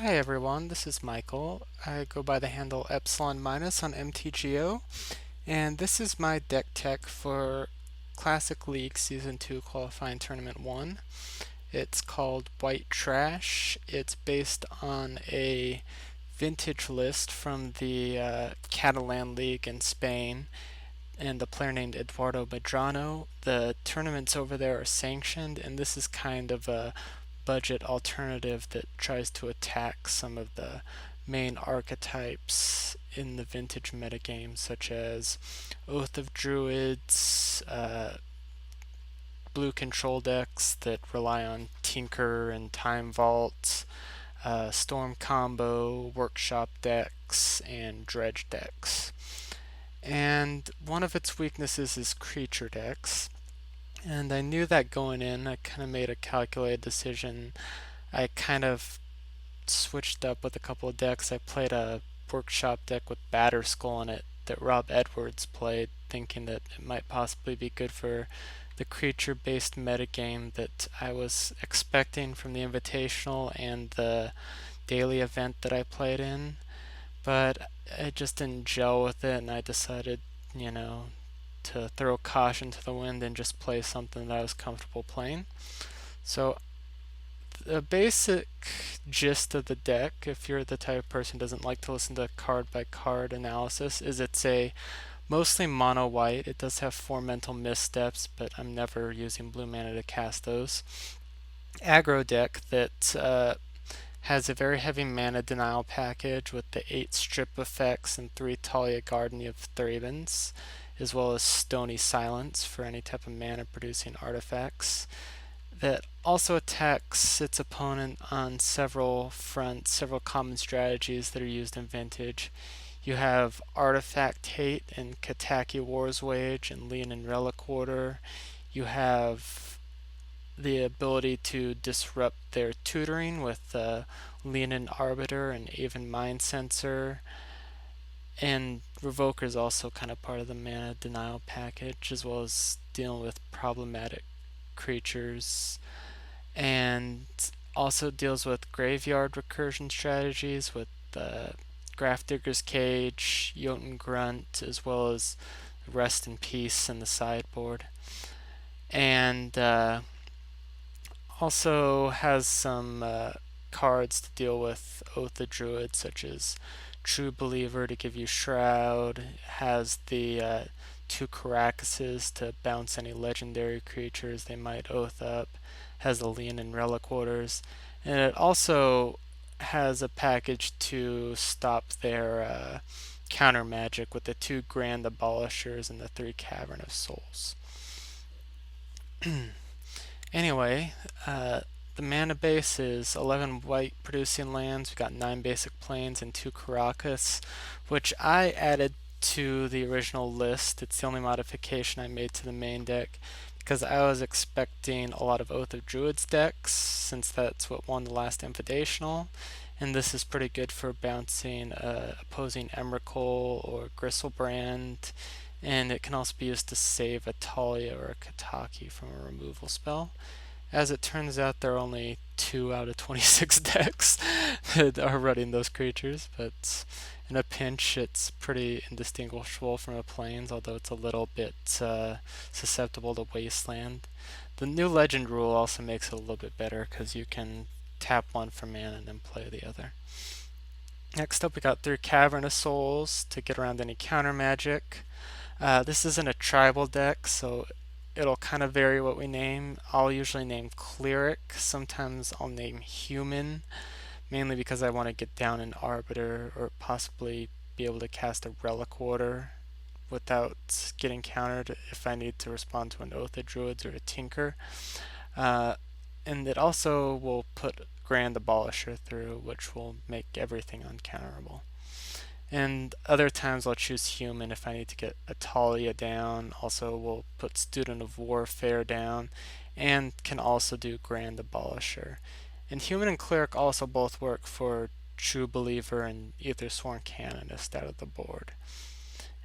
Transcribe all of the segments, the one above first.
Hi everyone, this is Michael. I go by the handle Epsilon Minus on MTGO, and this is my deck tech for Classic League Season 2 Qualifying Tournament 1. It's called White Trash. It's based on a vintage list from the Catalan League in Spain, and a player named Eduardo Medrano. The tournaments over there are sanctioned, and this is kind of a budget alternative that tries to attack some of the main archetypes in the vintage metagame, such as Oath of Druids, blue control decks that rely on Tinker and Time Vault, Storm Combo, Workshop decks, and Dredge decks. And one of its weaknesses is creature decks. And I knew that going in. I kind of made a calculated decision. I kind of switched up with a couple of decks. I played a workshop deck with Batterskull in it that Rob Edwards played, thinking that it might possibly be good for the creature-based metagame that I was expecting from the Invitational and the daily event that I played in. But it just didn't gel with it, and I decided, you know, to throw caution to the wind and just play something that I was comfortable playing. So the basic gist of the deck, if you're the type of person who doesn't like to listen to card by card analysis, is it's a mostly mono white. It does have 4 mental missteps, but I'm never using blue mana to cast those. Aggro deck that has a very heavy mana denial package with the 8 strip effects and 3 Talia Garden of Thravens, as well as Stony Silence for any type of mana producing artifacts. That also attacks its opponent on several fronts, several common strategies that are used in Vintage. You have Artifact Hate and Kataki War's Wage and Leonin Relic Order. You have the ability to disrupt their tutoring with Leonin Arbiter and Aven Mind Sensor. And Revoker is also kind of part of the mana denial package, as well as dealing with problematic creatures. And also deals with graveyard recursion strategies with Grafdigger's Cage, Jotun Grunt, as well as Rest in Peace in the sideboard. And also has some cards to deal with Oath of Druid, such as True Believer to give you Shroud, has the 2 Caracases to bounce any legendary creatures they might oath up, has the Leonin Relic Orders, and it also has a package to stop their counter magic with the 2 Grand Abolishers and the 3 Cavern of Souls. Anyway, the mana base is 11 white producing lands. We've got 9 basic plains and 2 Caracas, which I added to the original list. It's the only modification I made to the main deck because I was expecting a lot of Oath of Druids decks, since that's what won the last Invitational. And this is pretty good for bouncing opposing Emrakul or Gristlebrand. And it can also be used to save a Talia or a Kataki from a removal spell. As it turns out, there are only 2 out of 26 decks that are running those creatures, but in a pinch, it's pretty indistinguishable from a plains, although it's a little bit susceptible to Wasteland. The new Legend rule also makes it a little bit better because you can tap 1 for mana and then play the other. Next up, we got 3 Cavern of Souls to get around any counter magic. This isn't a tribal deck, so it'll kind of vary what we name. I'll usually name Cleric. Sometimes I'll name Human, mainly because I want to get down an Arbiter or possibly be able to cast a Relic Order without getting countered if I need to respond to an Oath of Druids or a Tinker. And it also will put Grand Abolisher through, which will make everything uncounterable. And other times I'll choose Human if I need to get a Talia down. Also, we'll put Student of Warfare down, and can also do Grand Abolisher. And Human and Cleric also both work for True Believer and either Sworn Canonist out of the board.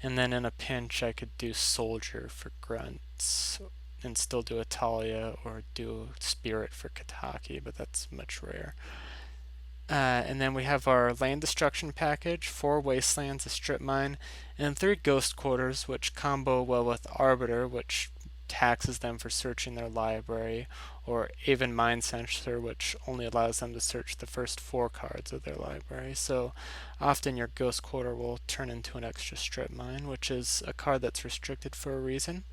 And then in a pinch, I could do Soldier for Grunts and still do a Talia, or do Spirit for Kataki, but that's much rare. And then we have our land destruction package, 4 wastelands, a strip mine, and 3 ghost quarters, which combo well with Arbiter, which taxes them for searching their library, or even Mind Sensor, which only allows them to search the first 4 cards of their library. So often your ghost quarter will turn into an extra strip mine, which is a card that's restricted for a reason.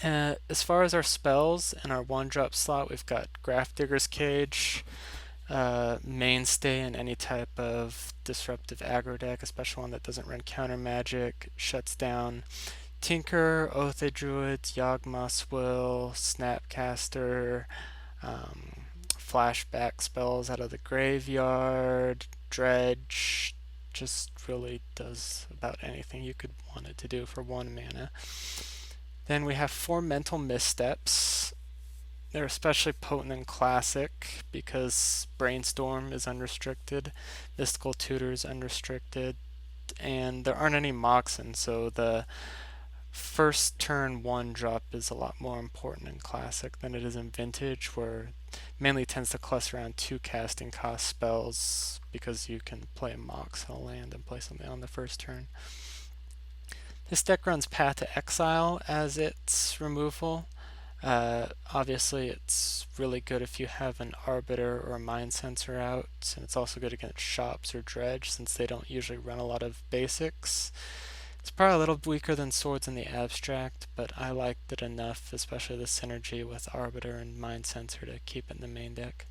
As far as our spells and our 1-drop slot, we've got Grafdigger's Cage, mainstay in any type of disruptive aggro deck, especially one that doesn't run counter magic, shuts down Tinker, Oath of Druids, Yawgmoth's Will, Snapcaster, flashback spells out of the graveyard, Dredge, just really does about anything you could want it to do for 1 mana. Then we have 4 mental missteps. They're especially potent in Classic because Brainstorm is unrestricted, Mystical Tutor is unrestricted, and there aren't any Moxen, so the first turn 1-drop is a lot more important in Classic than it is in Vintage, where it mainly tends to cluster around 2 casting cost spells because you can play a Mox on a land and play something on the first turn. This deck runs Path to Exile as its removal. Obviously, it's really good if you have an Arbiter or a Mind Sensor out, and it's also good against Shops or Dredge since they don't usually run a lot of basics. It's probably a little weaker than Swords in the abstract, but I liked it enough, especially the synergy with Arbiter and Mind Sensor, to keep it in the main deck.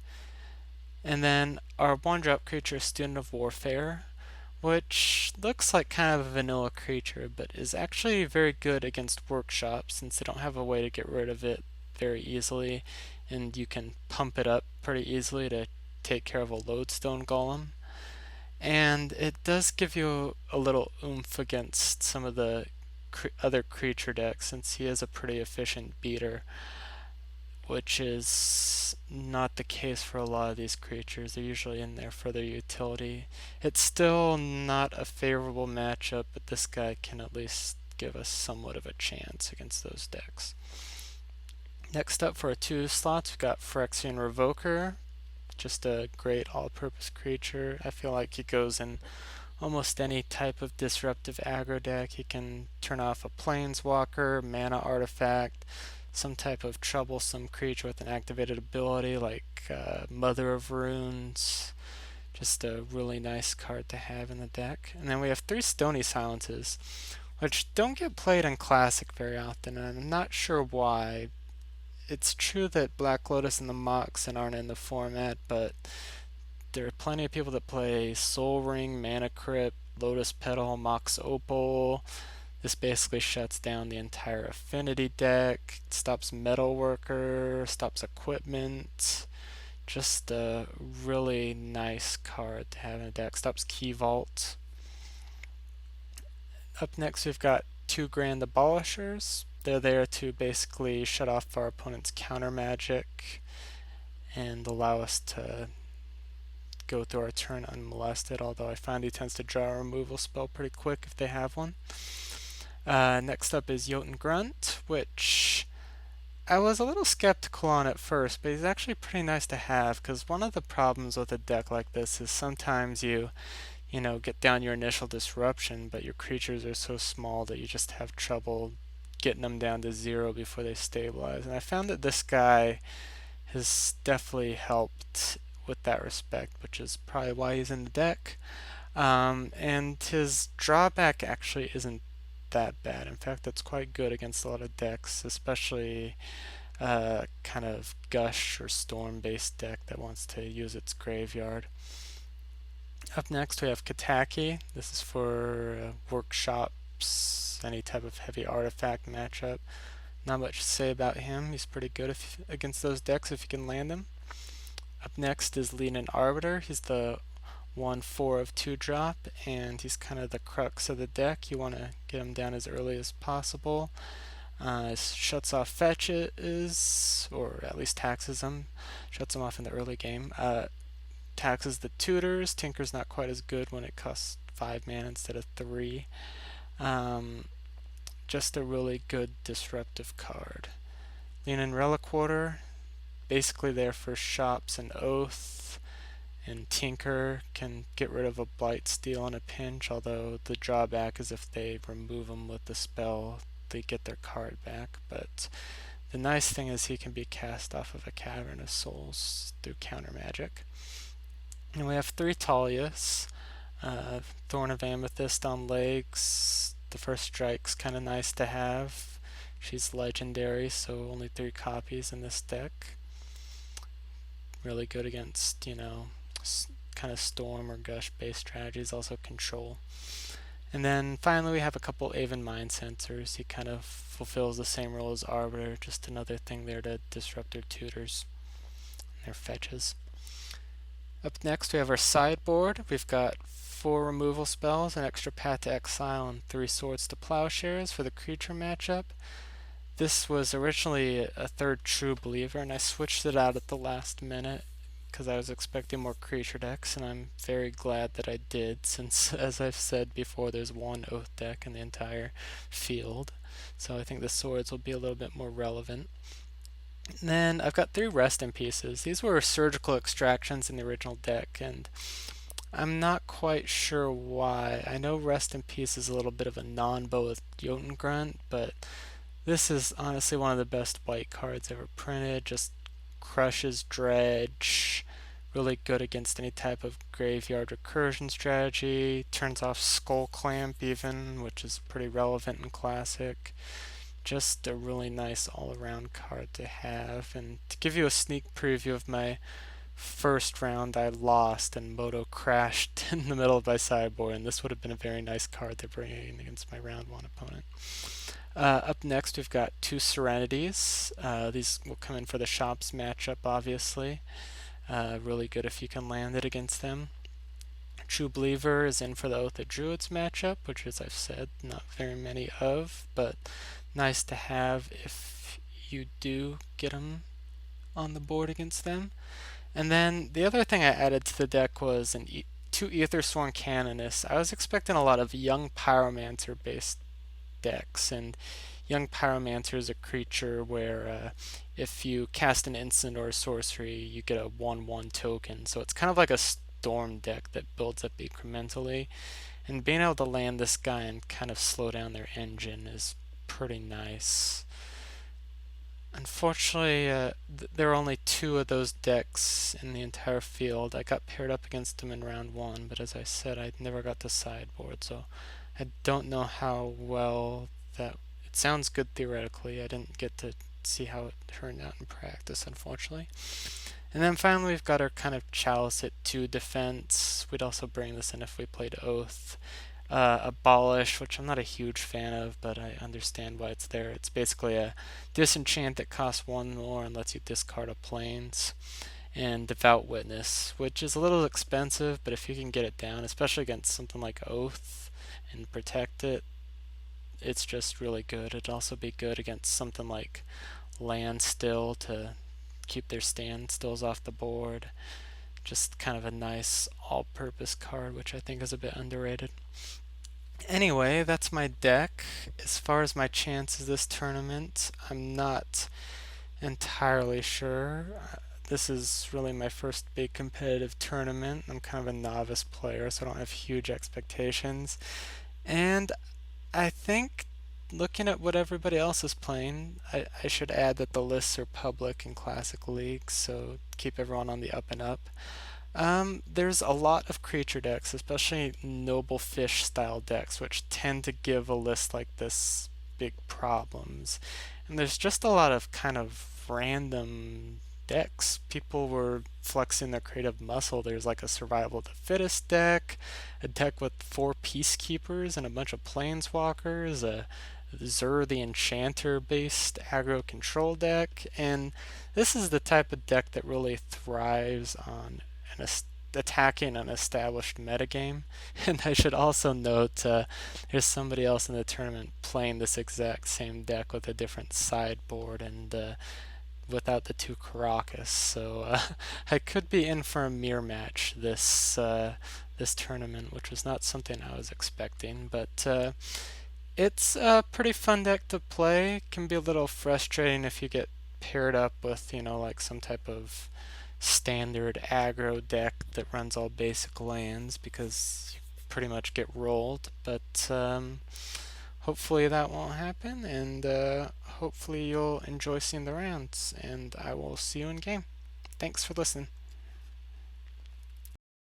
And then our 1-drop creature, Student of Warfare, which looks like kind of a vanilla creature, but is actually very good against workshops since they don't have a way to get rid of it very easily, and you can pump it up pretty easily to take care of a lodestone golem. And it does give you a little oomph against some of the other creature decks since he is a pretty efficient beater, which is not the case for a lot of these creatures. They're usually in there for their utility. It's still not a favorable matchup, but this guy can at least give us somewhat of a chance against those decks. Next up for our 2 slots, we've got Phyrexian Revoker, just a great all-purpose creature. I feel like he goes in almost any type of disruptive aggro deck. He can turn off a planeswalker, mana artifact, some type of troublesome creature with an activated ability like Mother of Runes. Just a really nice card to have in the deck. And then we have 3 Stony Silences, which don't get played in Classic very often, and I'm not sure why. It's true that Black Lotus and the Moxen aren't in the format, but there are plenty of people that play Soul Ring, Mana Crypt, Lotus Petal, Mox Opal. This basically shuts down the entire affinity deck, stops Metalworker, stops equipment. Just a really nice card to have in a deck. Stops Key Vault. Up next we've got 2 Grand Abolishers. They're there to basically shut off our opponent's counter magic and allow us to go through our turn unmolested, although I find he tends to draw a removal spell pretty quick if they have one. Next up is Jotun Grunt, which I was a little skeptical on at first, but he's actually pretty nice to have because one of the problems with a deck like this is sometimes you get down your initial disruption, but your creatures are so small that you just have trouble getting them down to 0 before they stabilize. And I found that this guy has definitely helped with that respect, which is probably why he's in the deck. And his drawback actually isn't that bad. In fact, it's quite good against a lot of decks, especially kind of Gush or Storm based deck that wants to use its graveyard. Up next we have Kataki. This is for workshops, any type of heavy artifact matchup. Not much to say about him. He's pretty good against those decks if you can land him. Up next is Leonin Arbiter. He's the 1/4 of 2-drop, and he's kind of the crux of the deck. You want to get him down as early as possible. Shuts off fetches, or at least taxes them. Shuts them off in the early game. Taxes the tutors. Tinker's not quite as good when it costs 5 mana instead of 3. Just a really good disruptive card. Leonin Reliquator, basically there for shops and oath, And Tinker can get rid of a Blight Steal in a pinch, although the drawback is if they remove them with the spell, they get their card back. But the nice thing is he can be cast off of a Cavern of Souls through counter magic. And we have 3 Talias. Thorn of Amethyst on legs. The first strike's kind of nice to have. She's legendary, so only 3 copies in this deck. Really good against, kind of storm or gush based strategies, also control. And then finally we have a couple Aven Mind Sensors. He kind of fulfills the same role as Arbiter, just another thing there to disrupt their tutors, their fetches. Up next we have our sideboard. We've got 4 removal spells, an extra Path to Exile, and 3 Swords to Plowshares for the creature matchup. This was originally a 3rd True Believer, and I switched it out at the last minute because I was expecting more creature decks, and I'm very glad that I did, since, as I've said before, there's 1 Oath deck in the entire field. So I think the Swords will be a little bit more relevant. And then I've got 3 Rest in Pieces. These were surgical extractions in the original deck, and I'm not quite sure why. I know Rest in Peace is a little bit of a non-bow with Jotun Grunt, but this is honestly one of the best white cards ever printed. Just crushes dredge. Really good against any type of graveyard recursion strategy. Turns off Skull Clamp even, which is pretty relevant in Classic. Just a really nice all-around card to have. And to give you a sneak preview of my first round, I lost and Moto crashed in the middle of my sideboard, and this would have been a very nice card to bring in against my round 1 opponent. Up next, we've got 2 Serenities. These will come in for the Shops matchup, obviously. Really good if you can land it against them. True Believer is in for the Oath of Druids matchup, which, as I've said, not very many of, but nice to have if you do get them on the board against them. And then the other thing I added to the deck was 2 Aethersworn Canonists. I was expecting a lot of Young Pyromancer based decks, and Young Pyromancer is a creature where if you cast an instant or a sorcery, you get a 1/1 token. So it's kind of like a storm deck that builds up incrementally, and being able to land this guy and kind of slow down their engine is pretty nice. Unfortunately, there are only 2 of those decks in the entire field. I got paired up against them in round 1, but as I said, I never got to sideboard, so I don't know how well that... It sounds good theoretically. I didn't get to see how it turned out in practice, unfortunately. And then finally, we've got our kind of Chalice at 2 defense. We'd also bring this in if we played Oath. Abolish, which I'm not a huge fan of, but I understand why it's there. It's basically a disenchant that costs 1 more and lets you discard a plains. And Devout Witness, which is a little expensive, but if you can get it down, especially against something like Oath and protect it, it's just really good. It'd also be good against something like Land Still to keep their standstills off the board. Just kind of a nice all-purpose card, which I think is a bit underrated. Anyway, that's my deck. As far as my chances this tournament, I'm not entirely sure. This is really my first big competitive tournament. I'm kind of a novice player, so I don't have huge expectations. And I think, looking at what everybody else is playing, I should add that the lists are public in Classic League, so keep everyone on the up and up. There's a lot of creature decks, especially noble fish style decks, which tend to give a list like this big problems. And there's just a lot of kind of random decks. People were flexing their creative muscle. There's like a Survival of the Fittest deck, a deck with 4 Peacekeepers and a bunch of Planeswalkers, a Zur the Enchanter based aggro control deck, and this is the type of deck that really thrives on attacking an established metagame. And I should also note there's somebody else in the tournament playing this exact same deck with a different sideboard and without the 2 Caracas. So I could be in for a mirror match this tournament, which was not something I was expecting. But it's a pretty fun deck to play. It can be a little frustrating if you get paired up with, like some type of standard aggro deck that runs all basic lands because you pretty much get rolled. But hopefully that won't happen, and hopefully you'll enjoy seeing the rounds. And I will see you in game. Thanks for listening.